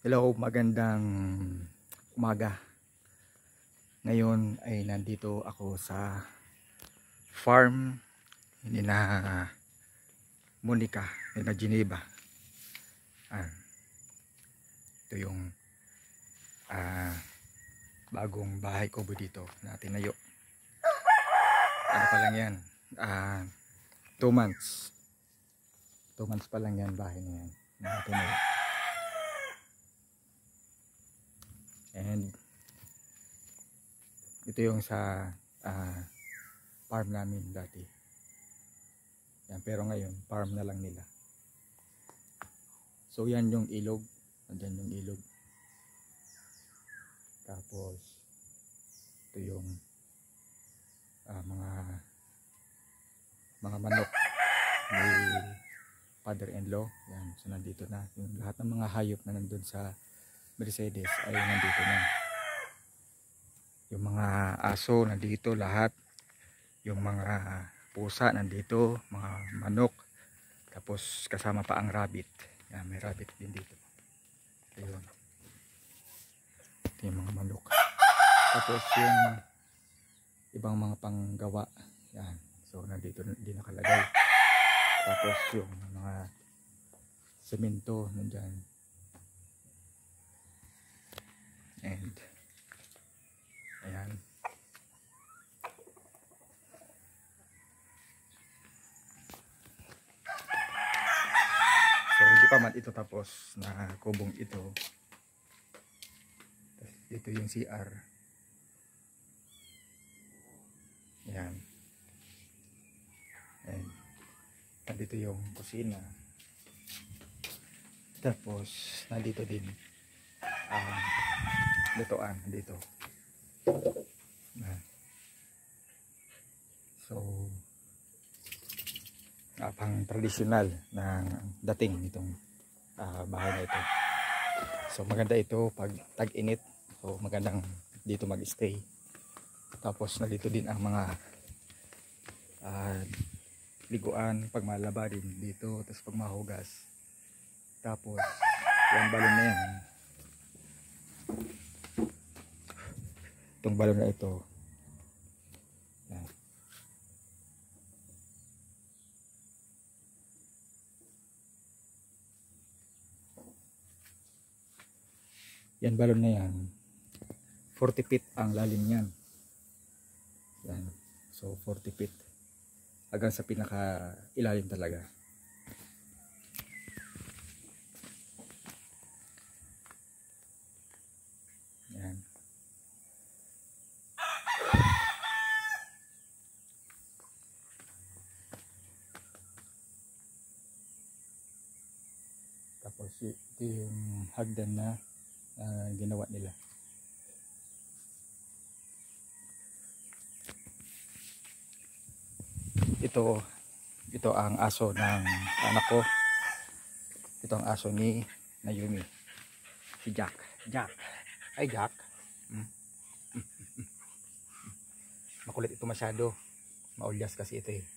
Hello, magandang umaga. Ngayon ay nandito ako sa farm ni na Monica, ni na Geneva. Ito yung bagong bahay ko dito na tinayo. Ano pa lang yan? 2 months. 2 months pa lang yan bahay na yan na tinayo. And ito yung sa farm namin dati. Yan, pero ngayon farm na lang nila. So yan yung ilog. Andyan yung ilog. Tapos ito yung mga manok ni father-in-law. Yan, so nandito na. Yung lahat ng mga hayop na nandun sa Mercedes ay nandito na. Yung mga aso nandito lahat. Yung mga pusa nandito, mga manok. Tapos kasama pa ang rabbit. Yan, may rabbit din dito. Ayun. Ito yung mga manok. Tapos yung ibang mga panggawa. Yan. So nandito din nakalagay. Tapos yung mga semento nandyan. And ayan. So hindi pa man ito tapos na kubong ito. Ito yung CR. Ayan. And nandito yung kusina. Tapos nandito din lutuan dito. So pang tradisyonal ng dating nitong bahay na ito. So maganda ito pag tag-init. So magandang dito mag-stay. Tapos nandito din ang mga liguan pag malaba din dito. Tapos pag mahugas. Tapos yung balon na yan. Itong balon na ito. Yan. Yan balon na yan. 40 feet ang lalim niyan. Yan. So 40 feet. Hanggang sa pinaka ilalim talaga. Yan. Tapos ito yung hagdan na ginawa nila. Ito ang aso ng anak ko. Ito ang aso ni Naomi. Si Jack. Ay Jack. Makulit ito masyado. Maulyas kasi ito eh.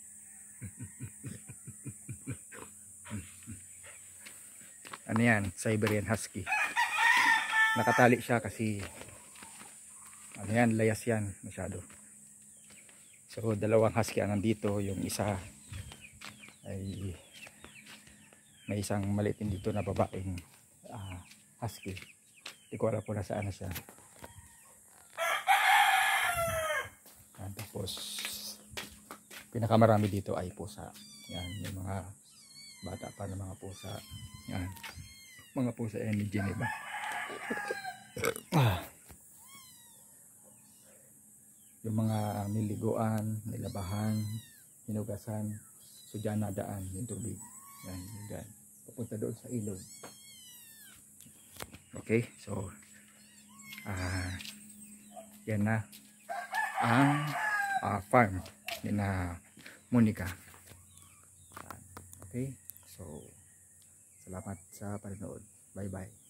Ano yan? Siberian Husky. Nakatali siya kasi ano yan, layas yan masyado. So dalawang husky ang nandito. Yung isa ay may isang maliit din dito na babaeng husky. Hindi ko alam po nasaan na siya. Tapos pinakamarami dito ay pusa. Yan, yung mga bata pa na mga pusa. Yan, mga pusa yan ni Geneva. Yung mga niliguan, nilabahan, hinugasan. So dyan nadaan yung tubig. Yan, dyan. Papunta doon sa ilog. Okay, so yan na ang farm ni na Monica. Okay, so salamat sa panonood. Bye bye.